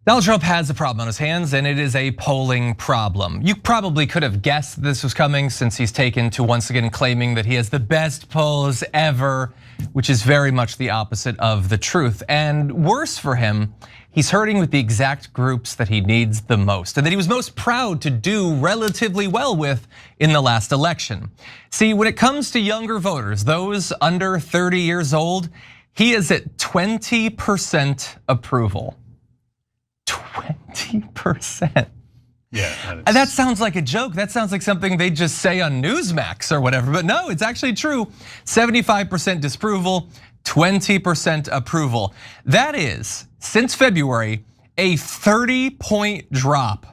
Donald Trump has a problem on his hands, and it is a polling problem. You probably could have guessed this was coming since he's taken to once again claiming that he has the best polls ever, which is very much the opposite of the truth. And worse for him, he's hurting with the exact groups that he needs the most and that he was most proud to do relatively well with in the last election. See, when it comes to younger voters, those under 30 years old, he is at 20% approval. 20%. Yeah. And that sounds like a joke. That sounds like something they just say on Newsmax or whatever, but no, it's actually true. 75% disapproval, 20% approval. That is, since February, a 30-point drop.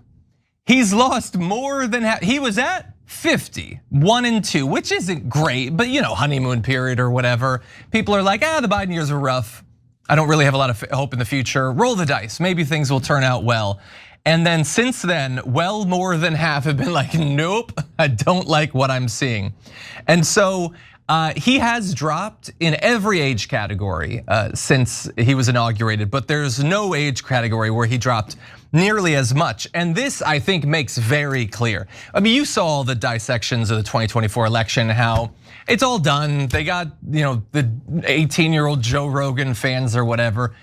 He's lost more than half. He was at 50, 1 and 2, which isn't great, but honeymoon period or whatever. People are like, the Biden years were rough. I don't really have a lot of hope in the future. Roll the dice, maybe things will turn out well. And then since then, well more than half have been like, nope, I don't like what I'm seeing. And so he has dropped in every age category since he was inaugurated, but there's no age category where he dropped nearly as much. And this, I think, makes very clear. I mean, you saw the dissections of the 2024 election, how it's all done. They got, the 18-year-old Joe Rogan fans or whatever.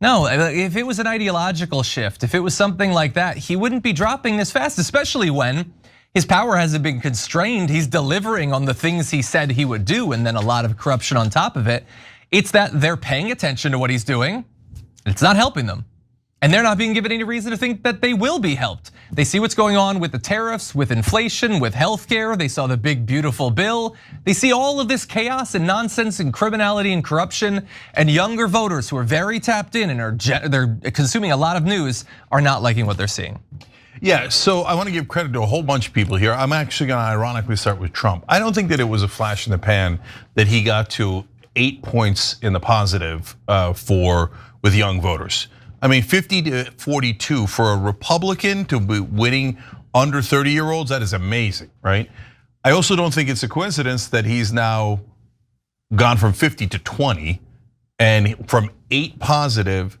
No, if it was an ideological shift, if it was something like that, he wouldn't be dropping this fast, especially when his power hasn't been constrained. He's delivering on the things he said he would do, and then a lot of corruption on top of it. It's that they're paying attention to what he's doing. It's not helping them. And they're not being given any reason to think that they will be helped. They see what's going on with the tariffs, with inflation, with healthcare. They saw the big, beautiful bill. They see all of this chaos and nonsense and criminality and corruption. And younger voters who are very tapped in and they're consuming a lot of news are not liking what they're seeing. Yeah, so I want to give credit to a whole bunch of people here. I'm actually going to ironically start with Trump. I don't think that it was a flash in the pan that he got to 8 points in the positive with young voters. I mean, 50 to 42 for a Republican to be winning under 30-year-olds, that is amazing, right? I also don't think it's a coincidence that he's now gone from 50 to 20 and from 8 positive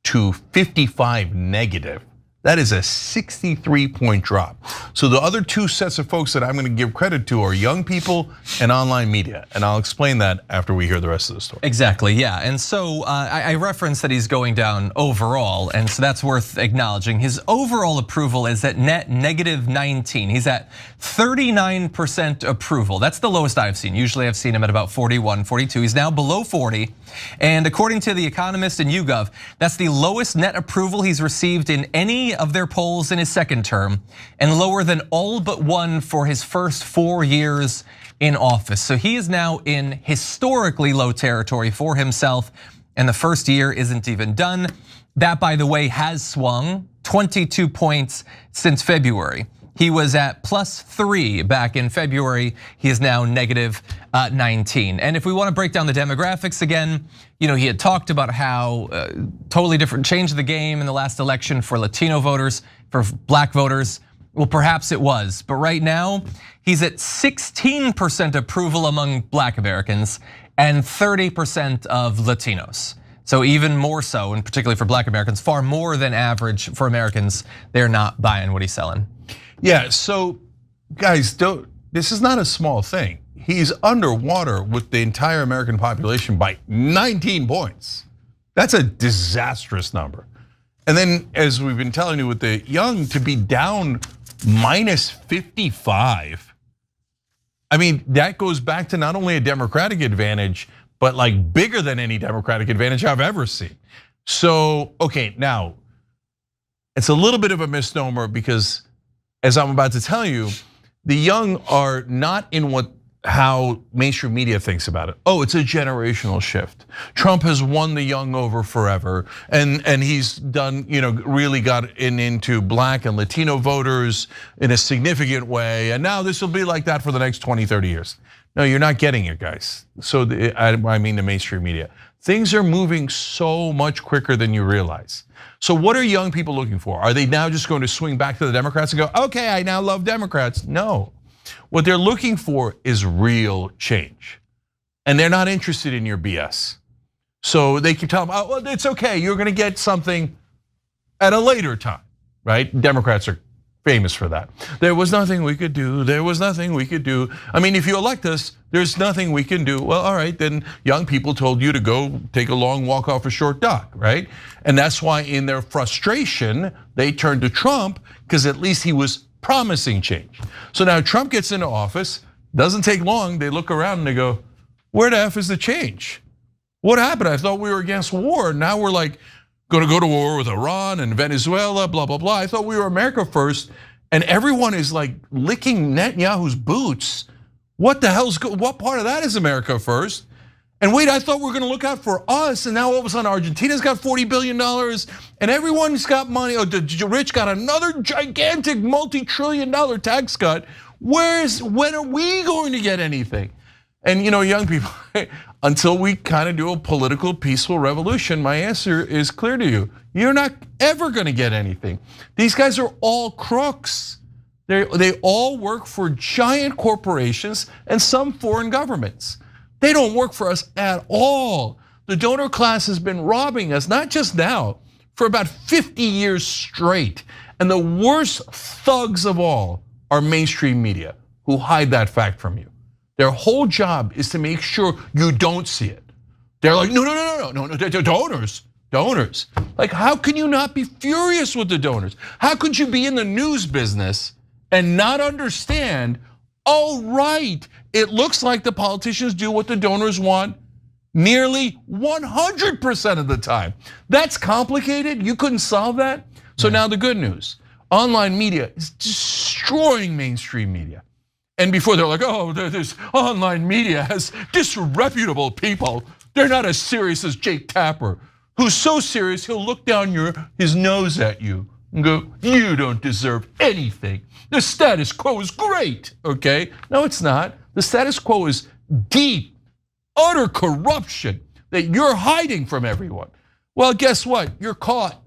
to 55 negative. That is a 63-point drop. So the other two sets of folks that I'm going to give credit to are young people and online media. And I'll explain that after we hear the rest of the story. Exactly, yeah. And so I referenced that he's going down overall, and so that's worth acknowledging. His overall approval is at net -19. He's at 39% approval. That's the lowest I've seen. Usually I've seen him at about 41, 42. He's now below 40. And according to The Economist and YouGov, that's the lowest net approval he's received in any of their polls in his second term, and lower than all but one for his first 4 years in office. So he is now in historically low territory for himself, and the first year isn't even done. That, by the way, has swung 22 points since February. He was at +3 back in February. He is now -19. And if we want to break down the demographics again, he had talked about how totally different change of the game in the last election for Latino voters, for black voters. Well, perhaps it was, but right now he's at 16% approval among black Americans and 30% of Latinos. So even more so, and particularly for black Americans, far more than average for Americans. They're not buying what he's selling. Yeah, so guys, this is not a small thing. He's underwater with the entire American population by 19 points. That's a disastrous number. And then, as we've been telling you with the young, to be down -55. I mean, that goes back to not only a Democratic advantage, but like bigger than any Democratic advantage I've ever seen. So, okay, now, it's a little bit of a misnomer because, as I'm about to tell you, the young are not in how mainstream media thinks about it. Oh, it's a generational shift. Trump has won the young over forever, and he's done, really got into black and Latino voters in a significant way, and now this will be like that for the next 20, 30 years. No, you're not getting it, guys. So I mean the mainstream media. Things are moving so much quicker than you realize. So what are young people looking for? Are they now just going to swing back to the Democrats and go, okay, I now love Democrats? No, what they're looking for is real change. And they're not interested in your BS. So they keep telling them, oh, well, it's okay, you're gonna get something. at a later time, right? Democrats are famous for that. There was nothing we could do. There was nothing we could do. I mean, if you elect us, there's nothing we can do. Well, all right, then young people told you to go take a long walk off a short dock, right? And that's why in their frustration, they turned to Trump because at least he was promising change. So now Trump gets into office, doesn't take long, they look around and they go, where the F is the change? What happened? I thought we were against war. Now we're like, going to go to war with Iran and Venezuela, blah, blah, blah. I thought we were America first, and everyone is like licking Netanyahu's boots. What the hell's, what part of that is America first? And wait, I thought we were going to look out for us, and now all of a sudden Argentina's got $40 billion, and everyone's got money. Oh, the rich got another gigantic multi-trillion-dollar tax cut. When are we going to get anything? And young people, until we kind of do a political peaceful revolution, my answer is clear to you. You're not ever gonna get anything. These guys are all crooks. They all work for giant corporations and some foreign governments. They don't work for us at all. The donor class has been robbing us, not just now, for about 50 years straight. And the worst thugs of all are mainstream media who hide that fact from you. Their whole job is to make sure you don't see it. They're like, no, donors. Like, how can you not be furious with the donors? How could you be in the news business and not understand, oh, right, it looks like the politicians do what the donors want nearly 100% of the time. That's complicated, you couldn't solve that. So now the good news, online media is destroying mainstream media. And before they're like, oh, this online media has disreputable people. They're not as serious as Jake Tapper, who's so serious he'll look down his nose at you and go, you don't deserve anything. The status quo is great, okay? No, it's not. The status quo is deep, utter corruption that you're hiding from everyone. Well, guess what? You're caught,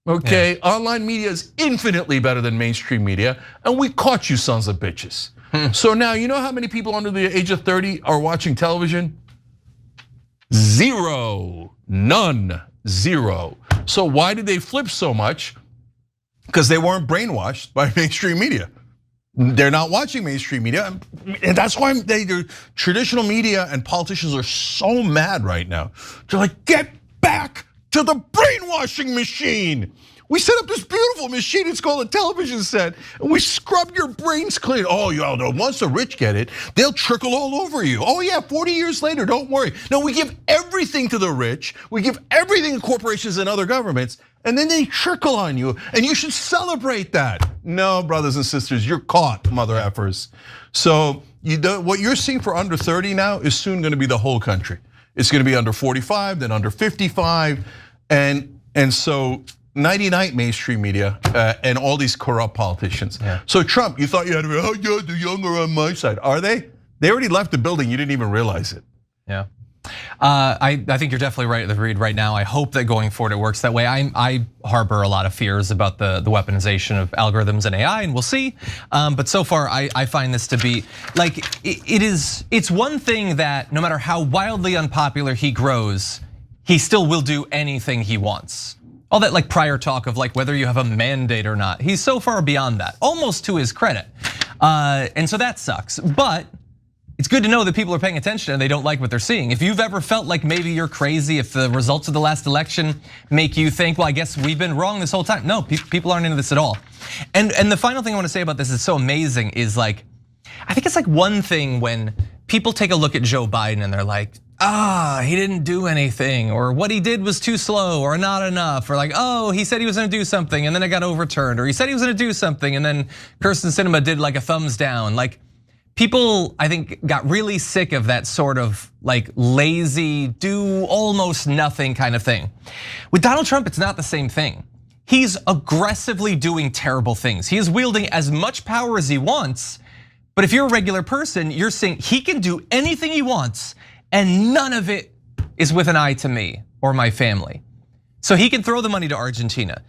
okay? Yeah. Online media is infinitely better than mainstream media, and we caught you sons of bitches. So now, you know how many people under the age of 30 are watching television? Zero, none, zero. So why did they flip so much? Because they weren't brainwashed by mainstream media. They're not watching mainstream media, and that's why the traditional media and politicians are so mad right now. They're like, get back to the brainwashing machine. We set up this beautiful machine, it's called a television set, and we scrub your brains clean. Oh, once the rich get it, they'll trickle all over you. Oh yeah, 40 years later, don't worry. No, we give everything to the rich, we give everything to corporations and other governments, and then they trickle on you, and you should celebrate that. No, brothers and sisters, you're caught, mother effers. So what you're seeing for under 30 now is soon gonna be the whole country. It's gonna be under 45, then under 55, and so night mainstream media and all these corrupt politicians. Yeah. So Trump, you thought you had to be, oh yeah, the young are on my side. Are they? They already left the building, you didn't even realize it. Yeah. I think you're definitely right, Reed, right now. I hope that going forward it works that way. I harbor a lot of fears about the weaponization of algorithms and AI, and we'll see. But so far, I find this to be like it's one thing that no matter how wildly unpopular he grows, he still will do anything he wants. All that like prior talk of like whether you have a mandate or not, he's so far beyond that, almost to his credit. And so that sucks, but it's good to know that people are paying attention and they don't like what they're seeing. If you've ever felt like maybe you're crazy, if the results of the last election make you think, well, I guess we've been wrong this whole time. No, people aren't into this at all. And the final thing I want to say about this is so amazing is like, I think it's like one thing when people take a look at Joe Biden and they're like, he didn't do anything, or what he did was too slow or not enough, or like, oh, he said he was gonna do something and then it got overturned, or he said he was gonna do something and then Kirsten Sinema did like a thumbs down. Like people, I think, got really sick of that sort of like lazy, do almost nothing kind of thing. With Donald Trump, it's not the same thing. He's aggressively doing terrible things. He is wielding as much power as he wants, but if you're a regular person, you're saying he can do anything he wants and none of it is with an eye to me or my family. So he can throw the money to Argentina.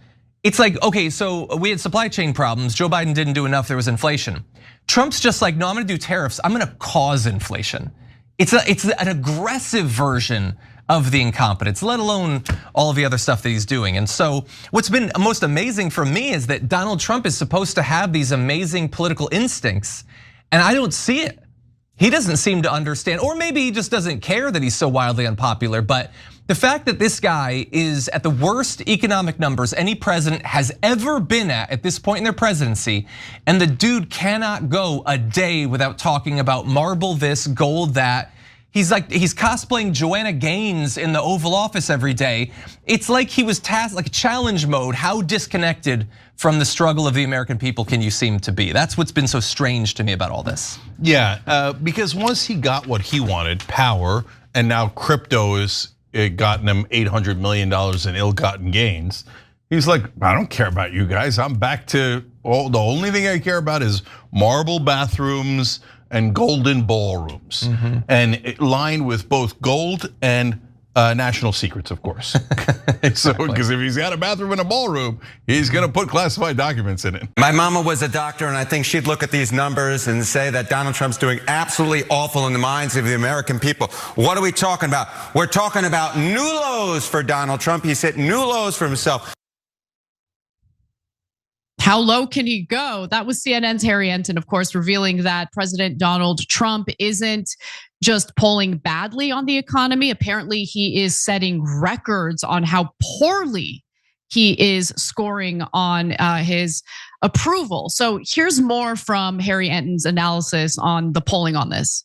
It's like, okay, so we had supply chain problems. Joe Biden didn't do enough, there was inflation. Trump's just like, no, I'm gonna do tariffs, I'm gonna cause inflation. It's an aggressive version of the incompetence, let alone all of the other stuff that he's doing. And so what's been most amazing for me is that Donald Trump is supposed to have these amazing political instincts, and I don't see it. He doesn't seem to understand, or maybe he just doesn't care that he's so wildly unpopular, but the fact that this guy is at the worst economic numbers any president has ever been at this point in their presidency, and the dude cannot go a day without talking about marble this, gold that. He's cosplaying Joanna Gaines in the Oval Office every day. It's like he was tasked, like challenge mode. How disconnected from the struggle of the American people can you seem to be? That's what's been so strange to me about all this. Yeah, because once he got what he wanted, power, and now crypto has gotten him $800 million in ill-gotten gains. He's like, I don't care about you guys. I'm back to, the only thing I care about is marble bathrooms and golden ballrooms, and lined with both gold and national secrets, of course. So, because if he's got a bathroom and a ballroom, he's gonna put classified documents in it. My mama was a doctor, and I think she'd look at these numbers and say that Donald Trump's doing absolutely awful in the minds of the American people. What are we talking about? We're talking about new lows for Donald Trump. He's hit new lows for himself. How low can he go? That was CNN's Harry Enton, of course, revealing that President Donald Trump isn't just polling badly on the economy. Apparently, he is setting records on how poorly he is scoring on his approval. So here's more from Harry Enton's analysis on the polling on this.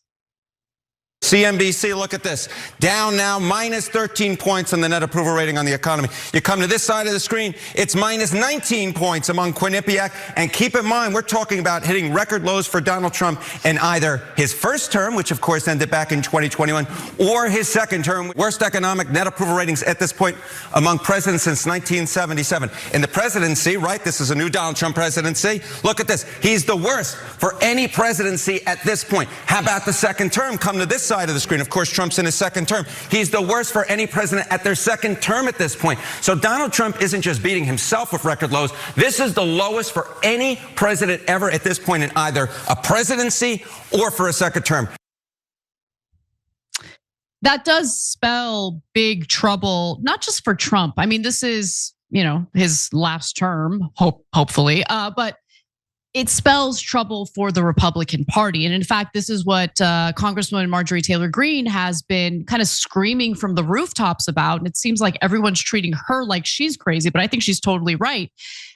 CNBC, look at this. Down now, minus 13 points on the net approval rating on the economy. You come to this side of the screen, it's minus 19 points among Quinnipiac. And keep in mind, we're talking about hitting record lows for Donald Trump in either his first term, which of course ended back in 2021, or his second term. Worst economic net approval ratings at this point among presidents since 1977. In the presidency, right, this is a new Donald Trump presidency. Look at this, he's the worst for any presidency at this point. How about the second term? Come to this side of the screen. Of course, Trump's in his second term. He's the worst for any president at their second term at this point. So Donald Trump isn't just beating himself with record lows. This is the lowest for any president ever at this point in either a presidency or for a second term. That does spell big trouble, not just for Trump. I mean, this is, his last term, hopefully, but it spells trouble for the Republican Party. And in fact, this is what Congresswoman Marjorie Taylor Greene has been kind of screaming from the rooftops about. And it seems like everyone's treating her like she's crazy, but I think she's totally right.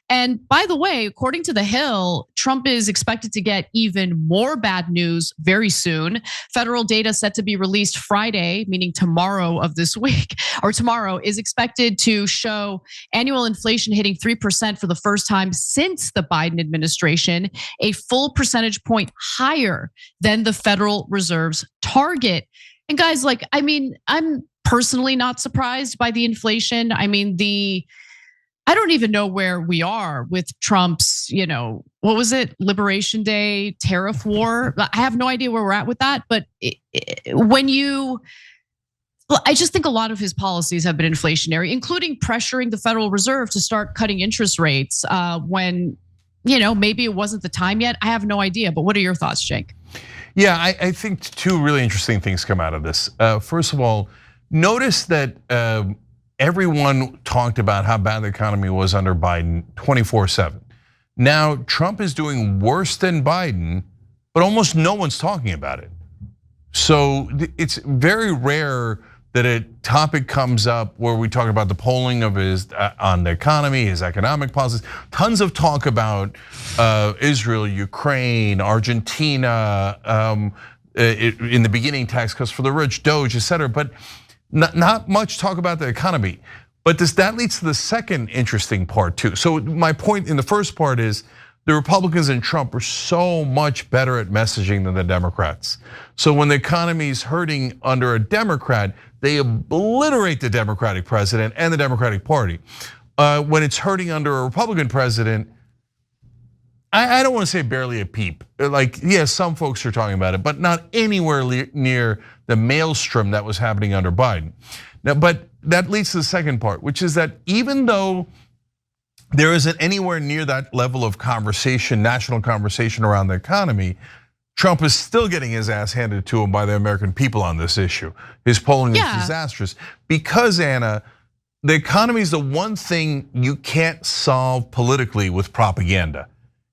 And by the way, according to The Hill, Trump is expected to get even more bad news very soon. Federal data set to be released Friday, meaning tomorrow of this week, or tomorrow, is expected to show annual inflation hitting 3% for the first time since the Biden administration, a full percentage point higher than the Federal Reserve's target. And guys, I'm personally not surprised by the inflation. I mean, I don't even know where we are with Trump's, what was it? Liberation Day tariff war. I have no idea where we're at with that. But I just think a lot of his policies have been inflationary, including pressuring the Federal Reserve to start cutting interest rates when, maybe it wasn't the time yet. I have no idea. But what are your thoughts, Jake? Yeah, I think two really interesting things come out of this. First of all, notice that everyone talked about how bad the economy was under Biden 24/7. Now, Trump is doing worse than Biden, but almost no one's talking about it. So it's very rare that a topic comes up where we talk about the polling of his on the economy, his economic policies. Tons of talk about Israel, Ukraine, Argentina, in the beginning, tax cuts for the rich, Doge, et cetera. But not much talk about the economy, but that leads to the second interesting part too. So my point in the first part is the Republicans and Trump are so much better at messaging than the Democrats. So when the economy is hurting under a Democrat, they obliterate the Democratic president and the Democratic Party. When it's hurting under a Republican president, I don't want to say barely a peep. Like, yeah, some folks are talking about it, but not anywhere near the maelstrom that was happening under Biden. Now, but that leads to the second part, which is that even though there isn't anywhere near that level of conversation, national conversation around the economy, Trump is still getting his ass handed to him by the American people on this issue. His polling is disastrous because, Anna, the economy is the one thing you can't solve politically with propaganda.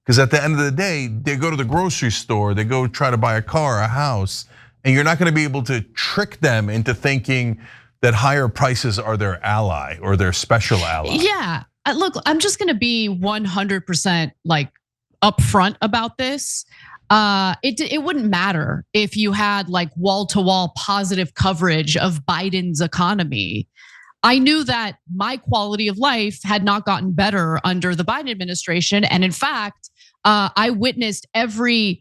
Because at the end of the day, they go to the grocery store, they go try to buy a car, a house, and you're not gonna be able to trick them into thinking that higher prices are their ally or their special ally. Yeah, look, I'm just gonna be 100% like upfront about this. It wouldn't matter if you had like wall-to-wall positive coverage of Biden's economy. I knew that my quality of life had not gotten better under the Biden administration. And in fact, I witnessed every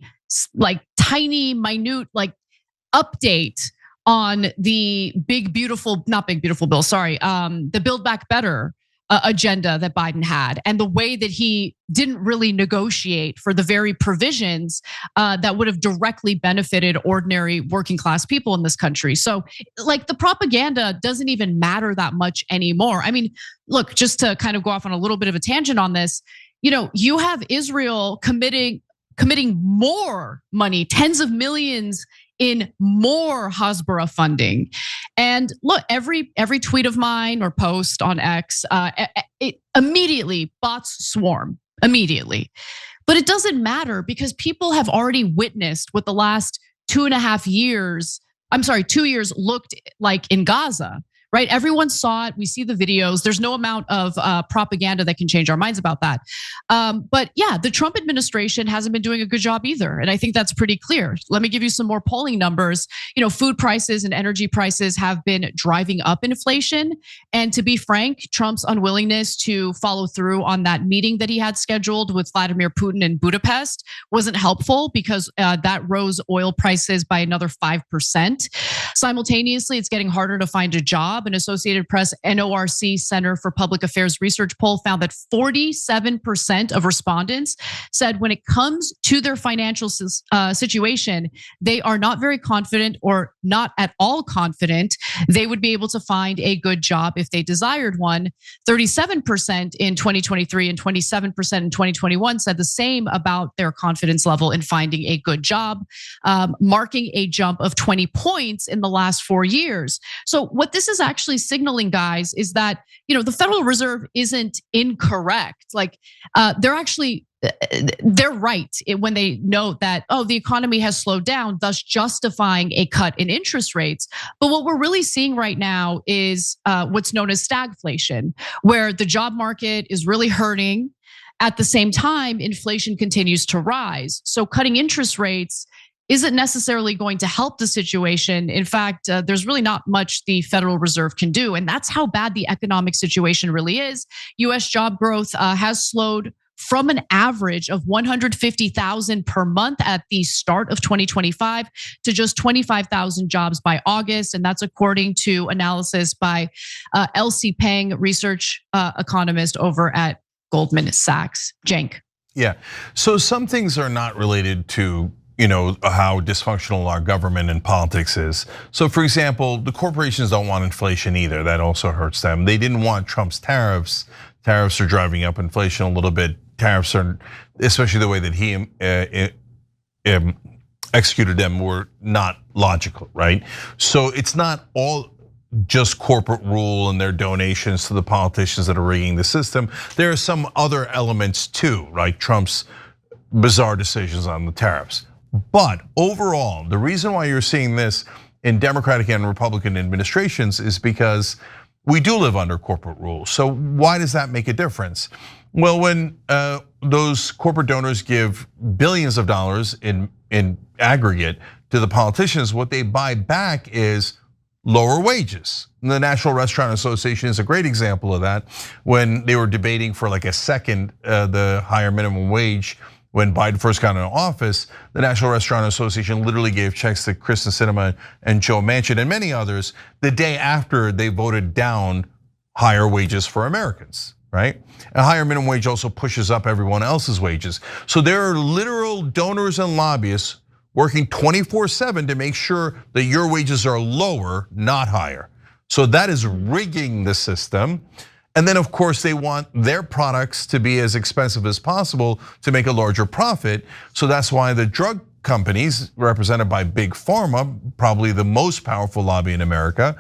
like tiny, minute like update on the not big, beautiful bill, sorry, the Build Back Better agenda that Biden had, and the way that he didn't really negotiate for the very provisions that would have directly benefited ordinary working class people in this country. So like the propaganda doesn't even matter that much anymore. I mean, look, just to kind of go off on a little bit of a tangent on this, you have Israel committing more money, tens of millions in more Hasbara funding. And look, every tweet of mine or post on X, it immediately bots swarm, immediately. But it doesn't matter because people have already witnessed what the last 2.5 years, 2 years looked like in Gaza. Right? Everyone saw it. We see the videos. There's no amount of propaganda that can change our minds about that. But yeah, the Trump administration hasn't been doing a good job either. And I think that's pretty clear. Let me give you some more polling numbers. Food prices and energy prices have been driving up inflation. And to be frank, Trump's unwillingness to follow through on that meeting that he had scheduled with Vladimir Putin in Budapest wasn't helpful because that rose oil prices by another 5%. Simultaneously, it's getting harder to find a job. An Associated Press NORC Center for Public Affairs research poll found that 47% of respondents said when it comes to their financial situation, they are not very confident or not at all confident they would be able to find a good job if they desired one. 37% in 2023 and 27% in 2021 said the same about their confidence level in finding a good job, marking a jump of 20 points in the last 4 years. So what this is actually signaling, guys, is that the Federal Reserve isn't incorrect. Like they're right when they note that, the economy has slowed down, thus justifying a cut in interest rates. But what we're really seeing right now is what's known as stagflation, where the job market is really hurting. At the same time, inflation continues to rise. So cutting interest rates isn't necessarily going to help the situation. In fact, there's really not much the Federal Reserve can do. And that's how bad the economic situation really is. US job growth has slowed from an average of 150,000 per month at the start of 2025 to just 25,000 jobs by August. And that's according to analysis by Elsie Peng, research economist over at Goldman Sachs. Cenk. Yeah, so some things are not related to how dysfunctional our government and politics is. So for example, the corporations don't want inflation either. That also hurts them. They didn't want Trump's tariffs. Tariffs are driving up inflation a little bit. Tariffs are, especially the way that he executed them, were not logical, right? So it's not all just corporate rule and their donations to the politicians that are rigging the system. There are some other elements too, like Trump's bizarre decisions on the tariffs. But overall, the reason why you're seeing this in Democratic and Republican administrations is because we do live under corporate rule. So why does that make a difference? Well, when those corporate donors give billions of dollars in aggregate to the politicians, what they buy back is lower wages. The National Restaurant Association is a great example of that. When they were debating for like a second the higher minimum wage, when Biden first got into office, the National Restaurant Association literally gave checks to Kristen Sinema and Joe Manchin and many others the day after they voted down higher wages for Americans, right? A higher minimum wage also pushes up everyone else's wages. So there are literal donors and lobbyists working 24/7 to make sure that your wages are lower, not higher. So that is rigging the system. And then of course they want their products to be as expensive as possible to make a larger profit. So that's why the drug companies represented by Big Pharma, probably the most powerful lobby in America,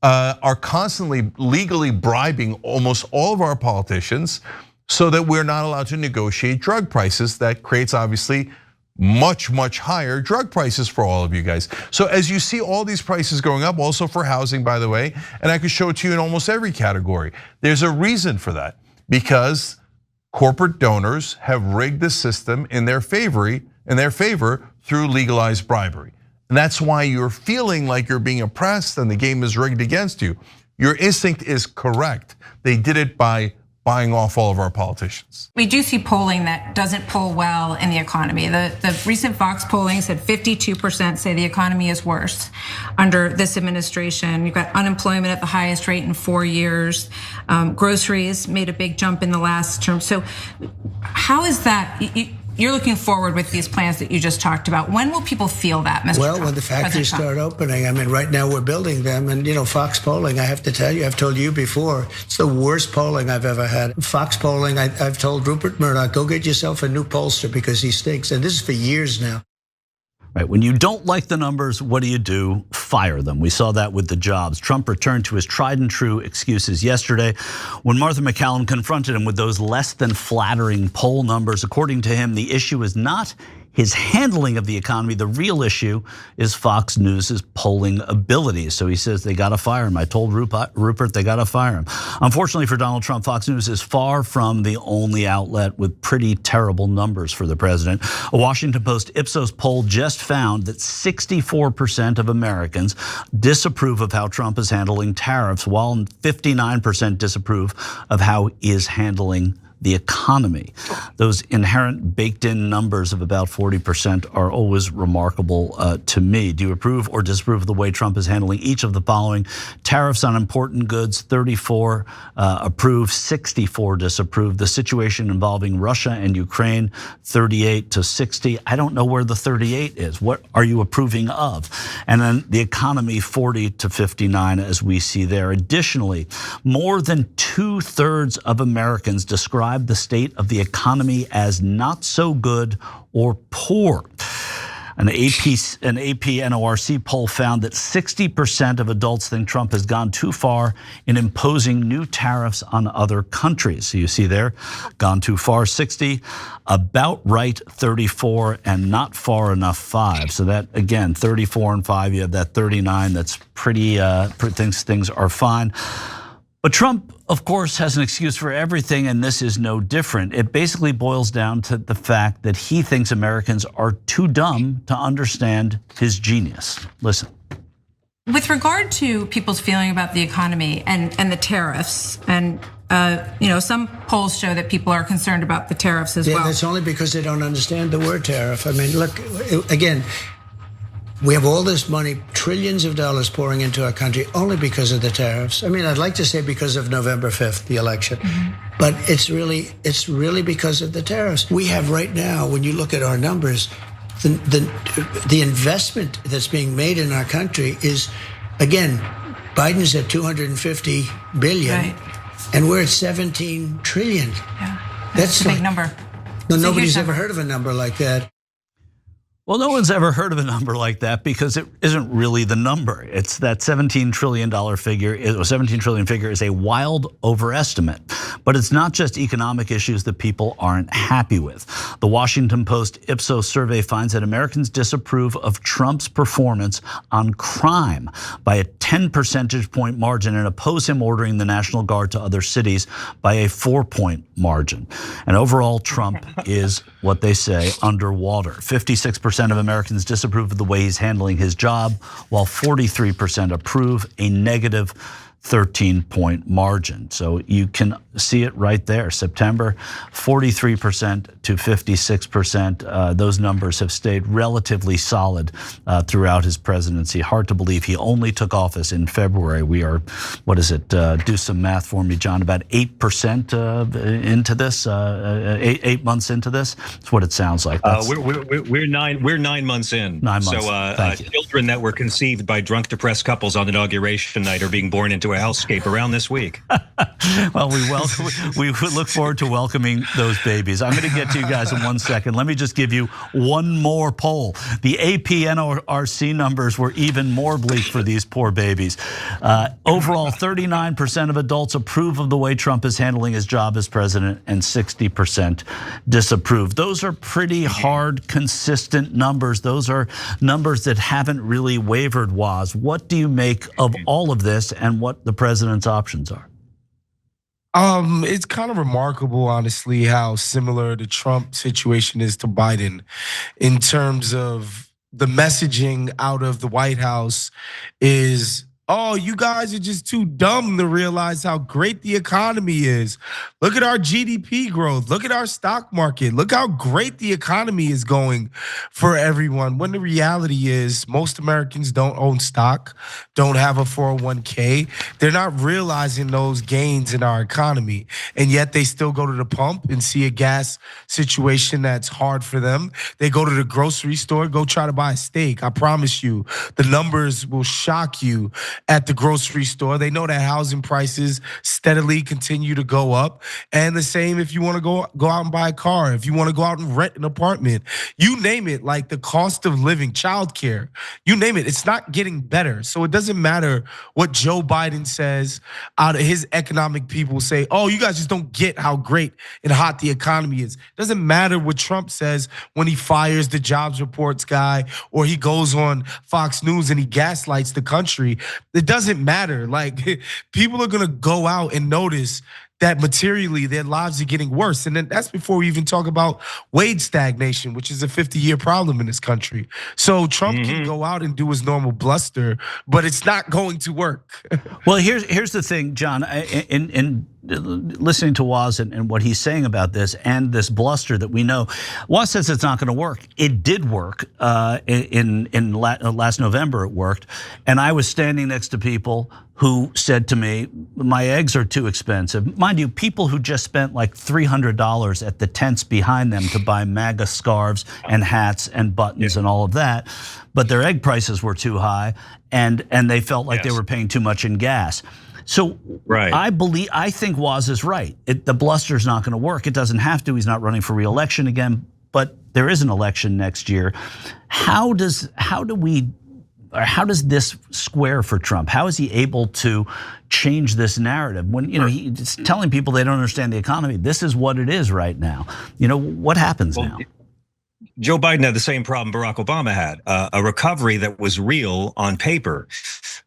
are constantly legally bribing almost all of our politicians so that we're not allowed to negotiate drug prices. That creates obviously much, much higher drug prices for all of you guys. So as you see all these prices going up, also for housing, by the way, and I could show it to you in almost every category, there's a reason for that, because corporate donors have rigged the system in their favor through legalized bribery. And that's why you're feeling like you're being oppressed and the game is rigged against you. Your instinct is correct. They did it by buying off all of our politicians. We do see polling that doesn't poll well in the economy. The recent Fox polling said 52% say the economy is worse under this administration. You've got unemployment at the highest rate in 4 years. Groceries made a big jump in the last term. So how is that? You're looking forward with these plans that you just talked about. When will people feel that, Mr. Well, Trump? when the factories start opening. I mean, right now we're building them, and Fox polling, I have to tell you, I've told you before, it's the worst polling I've ever had. Fox polling, I've told Rupert Murdoch, go get yourself a new pollster because he stinks, and this is for years now. Right, when you don't like the numbers, what do? Fire them. We saw that with the jobs. Trump returned to his tried and true excuses yesterday when Martha McCallum confronted him with those less than flattering poll numbers. According to him, the issue is not his handling of the economy. The real issue is Fox News's polling abilities. So he says they got to fire him. I told Rupert they got to fire him. Unfortunately for Donald Trump, Fox News is far from the only outlet with pretty terrible numbers for the president. A Washington Post Ipsos poll just found that 64% of Americans disapprove of how Trump is handling tariffs, while 59% disapprove of how he is handling the economy. Those inherent baked-in numbers of about 40% are always remarkable to me. Do you approve or disapprove of the way Trump is handling each of the following? Tariffs on important goods, 34 approve, 64 disapprove. The situation involving Russia and Ukraine, 38 to 60. I don't know where the 38 is. What are you approving of? And then the economy, 40 to 59, as we see there. Additionally, more than 2/3 of Americans describe the state of the economy as not so good or poor. An AP NORC poll found that 60% of adults think Trump has gone too far in imposing new tariffs on other countries. So you see there, gone too far, 60, about right, 34, and not far enough, 5. So that, again, 34 and 5, you have that 39, that's pretty, things are fine. But Trump, of course, has an excuse for everything, and this is no different. It basically boils down to the fact that he thinks Americans are too dumb to understand his genius. Listen. With regard to people's feeling about the economy and the tariffs, and some polls show that people are concerned about the tariffs as well. That's only because they don't understand the word tariff. I mean, look, again, we have all this money, trillions of dollars pouring into our country only because of the tariffs. I mean, I'd like to say because of November 5th, the election, but it's really because of the tariffs. We have right now, when you look at our numbers, the investment that's being made in our country is, again, Biden's at 250 billion, right, and we're at 17 trillion. Yeah, that's a big number. No, nobody's ever heard of a number like that. Well, no one's ever heard of a number like that because it isn't really the number. It's that $17 trillion figure, or 17 trillion figure is a wild overestimate. But it's not just economic issues that people aren't happy with. The Washington Post Ipsos survey finds that Americans disapprove of Trump's performance on crime by a 10 percentage point margin and oppose him ordering the National Guard to other cities by a 4-point margin. And overall, Trump is what they say underwater. 56% of Americans disapprove of the way he's handling his job, while 43% approve, a negative 13-point margin. So you can see it right there. September, 43% to 56%. Those numbers have stayed relatively solid throughout his presidency. Hard to believe he only took office in February. We are, do some math for me, John, about 8% into this, 8 months into this. That's what it sounds like. We're 9 months in. 9 months. So children that were conceived by drunk, depressed couples on inauguration night are being born into a hellscape around this week. Well, we look forward to welcoming those babies. I'm going to get to to you guys in 1 second. Let me just give you one more poll. The AP NRC numbers were even more bleak for these poor babies. Overall, 39% of adults approve of the way Trump is handling his job as president, and 60% disapprove. Those are pretty hard, consistent numbers. Those are numbers that haven't really wavered, Waz. What do you make of all of this and what the president's options are? It's kind of remarkable, honestly, how similar the Trump situation is to Biden in terms of the messaging out of the White House is, oh, you guys are just too dumb to realize how great the economy is. Look at our GDP growth. Look at our stock market. Look how great the economy is going for everyone. When the reality is most Americans don't own stock, don't have a 401k. They're not realizing those gains in our economy. And yet they still go to the pump and see a gas situation that's hard for them. They go to the grocery store, go try to buy a steak. I promise you, the numbers will shock you. At the grocery store, they know that housing prices steadily continue to go up, and the same if you want to go out and buy a car, if you want to go out and rent an apartment, you name it. Like the cost of living, childcare, you name it, it's not getting better. So it doesn't matter what Joe Biden says. Out of his economic people say, oh, you guys just don't get how great and hot the economy is. It doesn't matter what Trump says when he fires the jobs reports guy or he goes on Fox News and he gaslights the country. It doesn't matter. Like, people are gonna go out and notice that materially their lives are getting worse. And then that's before we even talk about wage stagnation, which is a 50-year problem in this country. So Trump can go out and do his normal bluster, but it's not going to work. Well, here's the thing, John, in listening to Waz and what he's saying about this and this bluster that we know, Waz says it's not gonna work. It did work in last November, it worked. And I was standing next to people who said to me, my eggs are too expensive. Mind you, people who just spent like $300 at the tents behind them to buy MAGA scarves and hats and buttons and all of that, but their egg prices were too high and they felt like they were paying too much in gas. So I think Waz is right. The bluster's not gonna work. It doesn't have to, he's not running for re-election again, but there is an election next year. How does this square for Trump? How is he able to change this narrative when he's telling people they don't understand the economy? This is what it is right now. What happens now? Joe Biden had the same problem Barack Obama had, a recovery that was real on paper,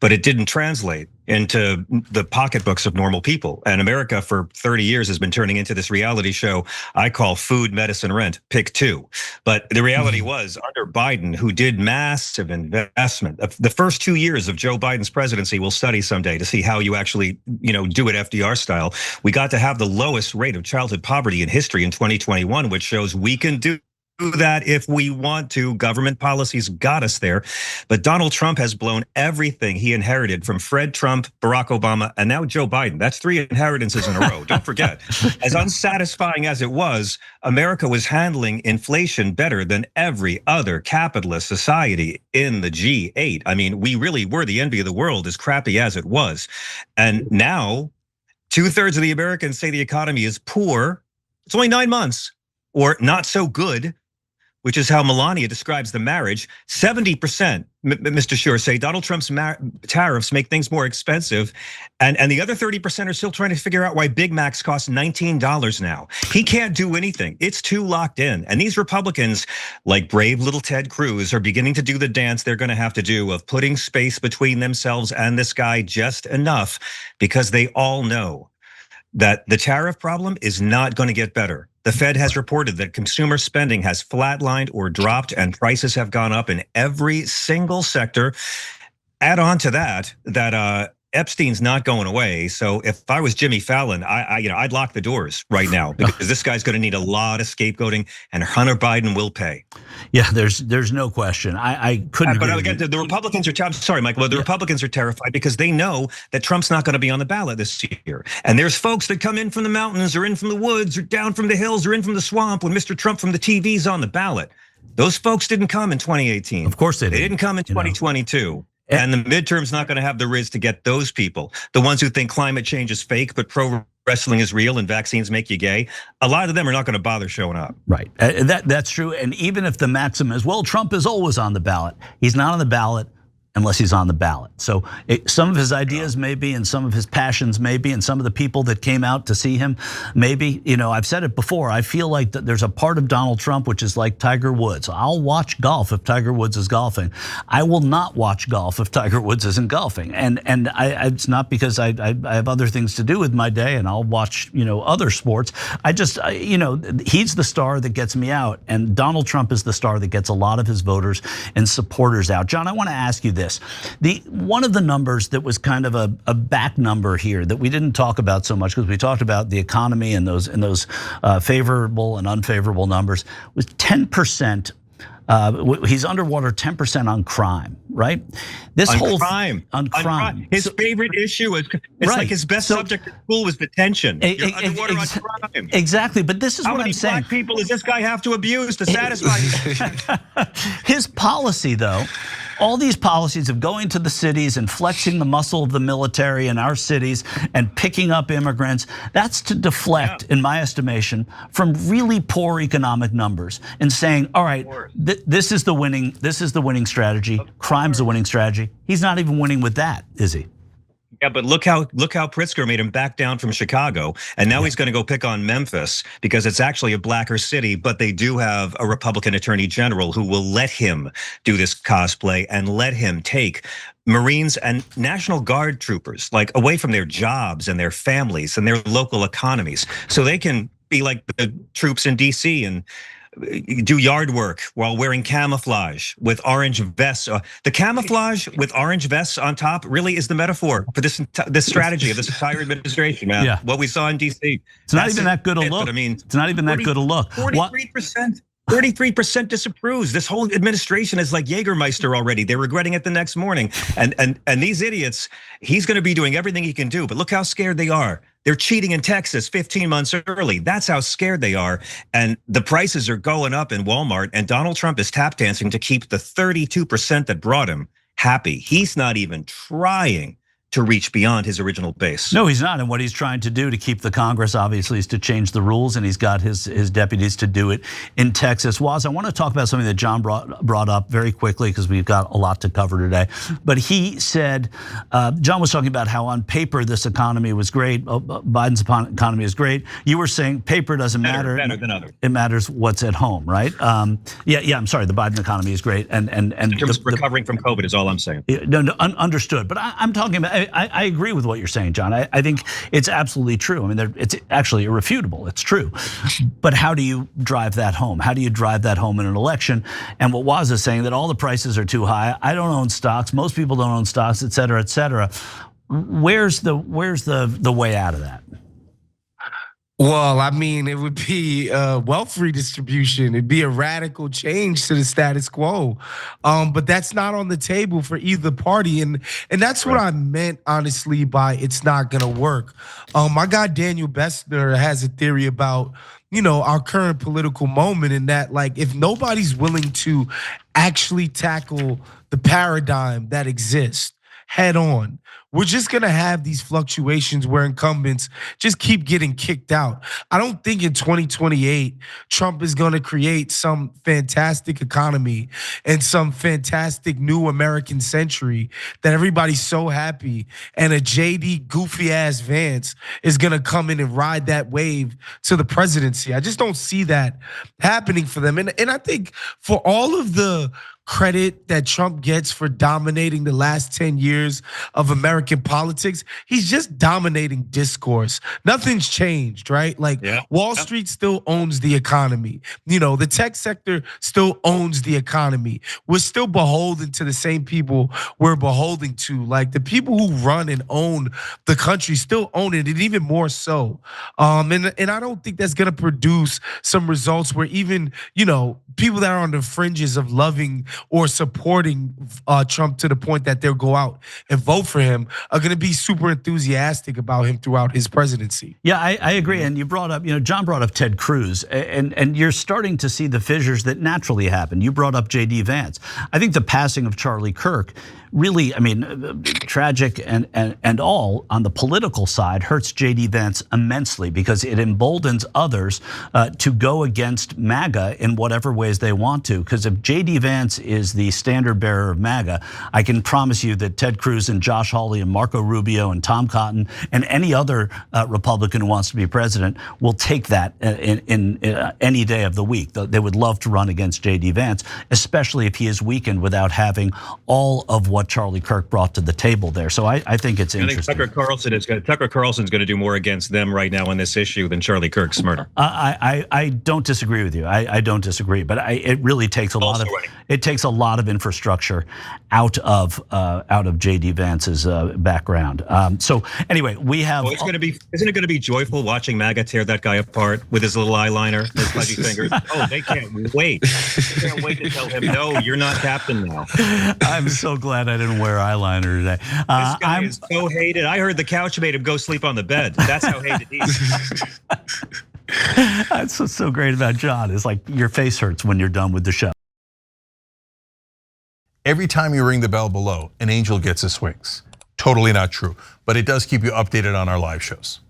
but it didn't translate into the pocketbooks of normal people. And America for 30 years has been turning into this reality show I call food, medicine, rent, pick two. But the reality was under Biden, who did massive investment, the first 2 years of Joe Biden's presidency, we'll study someday to see how you actually do it FDR style. We got to have the lowest rate of childhood poverty in history in 2021, which shows we can do that if we want to. Government policies got us there. But Donald Trump has blown everything he inherited from Fred Trump, Barack Obama, and now Joe Biden. That's 3 inheritances in a row. Don't forget, as unsatisfying as it was, America was handling inflation better than every other capitalist society in the G8. I mean, we really were the envy of the world, as crappy as it was. And now 2/3 of the Americans say the economy is poor. It's only 9 months, or not so good, which is how Melania describes the marriage. 70%, Mr. Schur, say Donald Trump's tariffs make things more expensive. And the other 30% are still trying to figure out why Big Macs cost $19 now. He can't do anything. It's too locked in. And these Republicans, like brave little Ted Cruz, are beginning to do the dance they're gonna have to do of putting space between themselves and this guy just enough, because they all know that the tariff problem is not gonna get better. The Fed has reported that consumer spending has flatlined or dropped and prices have gone up in every single sector. Add on to that, Epstein's not going away. So if I was Jimmy Fallon, I'd lock the doors right now, because this guy's going to need a lot of scapegoating, and Hunter Biden will pay. Yeah, there's no question. I couldn't. But again, the Republicans are. I'm sorry, Michael. But the Republicans are terrified because they know that Trump's not going to be on the ballot this year. And there's folks that come in from the mountains, or in from the woods, or down from the hills, or in from the swamp when Mr. Trump from the TV's on the ballot. Those folks didn't come in 2018. Of course they didn't. They didn't come in 2022. And the midterm's not going to have the riz to get those people, the ones who think climate change is fake but pro wrestling is real and vaccines make you gay, a lot of them are not going to bother showing up. Right, that's true. And even if the maxim is, well, Trump is always on the ballot, he's not on the ballot unless he's on the ballot. So some of his ideas may be, and some of his passions may be, and some of the people that came out to see him, maybe, I've said it before, I feel like that there's a part of Donald Trump which is like Tiger Woods. I'll watch golf if Tiger Woods is golfing. I will not watch golf if Tiger Woods isn't golfing. And it's not because I have other things to do with my day and I'll watch, other sports. He's the star that gets me out, and Donald Trump is the star that gets a lot of his voters and supporters out. John, I want to ask you this. One of the numbers that was kind of a back number here that we didn't talk about so much, because we talked about the economy and those favorable and unfavorable numbers, was 10%. He's underwater 10% on crime, right? On crime. His favorite issue is like his best subject at school was detention. You're underwater on crime. Exactly, but this is what I'm saying. How many black people does this guy have to abuse to satisfy his policy, though? All these policies of going to the cities and flexing the muscle of the military in our cities and picking up immigrants, that's to deflect, in my estimation, from really poor economic numbers and saying, all right, this is the winning strategy. Crime's the winning strategy. He's not even winning with that, is he? Yeah, but look how Pritzker made him back down from Chicago, and now he's going to go pick on Memphis because it's actually a blacker city, but they do have a Republican attorney general who will let him do this cosplay and let him take Marines and National Guard troopers like away from their jobs and their families and their local economies, so they can be like the troops in DC and do yard work while wearing camouflage with orange vests. The camouflage with orange vests on top really is the metaphor for this strategy of this entire administration, man. Yeah. What we saw in DC. It's not even that good a look. I mean, it's not even that good a look. 33% disapproves. This whole administration is like Jägermeister already. They're regretting it the next morning. And these idiots, he's going to be doing everything he can do. But look how scared they are. They're cheating in Texas 15 months early. That's how scared they are. And the prices are going up in Walmart. And Donald Trump is tap dancing to keep the 32% that brought him happy. He's not even trying to reach beyond his original base. No, he's not. And what he's trying to do to keep the Congress, obviously, is to change the rules. And he's got his deputies to do it in Texas. Waz, I want to talk about something that John brought up very quickly because we've got a lot to cover today. But he said, John was talking about how on paper this economy was great. Biden's economy is great. You were saying paper doesn't matter. Better than others. It matters what's at home, right? Yeah. I'm sorry. The Biden economy is great. And in terms of recovering from COVID is all I'm saying. No, understood. But I'm talking about. I agree with what you're saying, John. I think it's absolutely true. I mean, it's actually irrefutable. It's true. But how do you drive that home? How do you drive that home in an election? And what Waz is saying, that all the prices are too high. I don't own stocks. Most people don't own stocks, et cetera, et cetera. Where's the way out of that? Well, I mean, it would be wealth redistribution. It'd be a radical change to the status quo. But that's not on the table for either party. And that's what I meant, honestly, by it's not gonna work. My guy, Daniel Bessner, has a theory about, our current political moment, in that, like, if nobody's willing to actually tackle the paradigm that exists head on, we're just gonna have these fluctuations where incumbents just keep getting kicked out. I don't think in 2028, Trump is gonna create some fantastic economy and some fantastic new American century that everybody's so happy, and a JD goofy ass Vance is gonna come in and ride that wave to the presidency. I just don't see that happening for them. And I think for all of the credit that Trump gets for dominating the last 10 years of American politics, he's just dominating discourse. Nothing's changed, right? Like, Wall Street still owns the economy. The tech sector still owns the economy. We're still beholden to the same people we're beholden to. Like, the people who run and own the country still own it, and even more so. And I don't think that's gonna produce some results where even, people that are on the fringes of loving or supporting Trump to the point that they'll go out and vote for him are going to be super enthusiastic about him throughout his presidency. Yeah, I agree. And you brought up, John brought up Ted Cruz, and you're starting to see the fissures that naturally happen. You brought up JD Vance. I think the passing of Charlie Kirk really, I mean, tragic and all on the political side hurts JD Vance immensely because it emboldens others to go against MAGA in whatever ways they want to. Because if JD Vance is the standard bearer of MAGA, I can promise you that Ted Cruz and Josh Hawley and Marco Rubio and Tom Cotton and any other Republican who wants to be president will take that in any day of the week. They would love to run against JD Vance, especially if he is weakened without having all of what Charlie Kirk brought to the table there. So I think it's interesting. I think Tucker Carlson's going to do more against them right now on this issue than Charlie Kirk's murder. I don't disagree with you. I don't disagree, but it really takes a lot of infrastructure out of JD Vance's background. So anyway, we have. Isn't it going to be joyful watching MAGA tear that guy apart with his little eyeliner, his fuzzy fingers? Oh, they can't wait. They can't wait to tell him, no, you're not captain now. I'm so glad I didn't wear eyeliner today. This guy is so hated. I heard the couch made him go sleep on the bed. That's how hated he is. That's what's so great about John. It's like your face hurts when you're done with the show. Every time you ring the bell below, an angel gets his wings. Totally not true, but it does keep you updated on our live shows.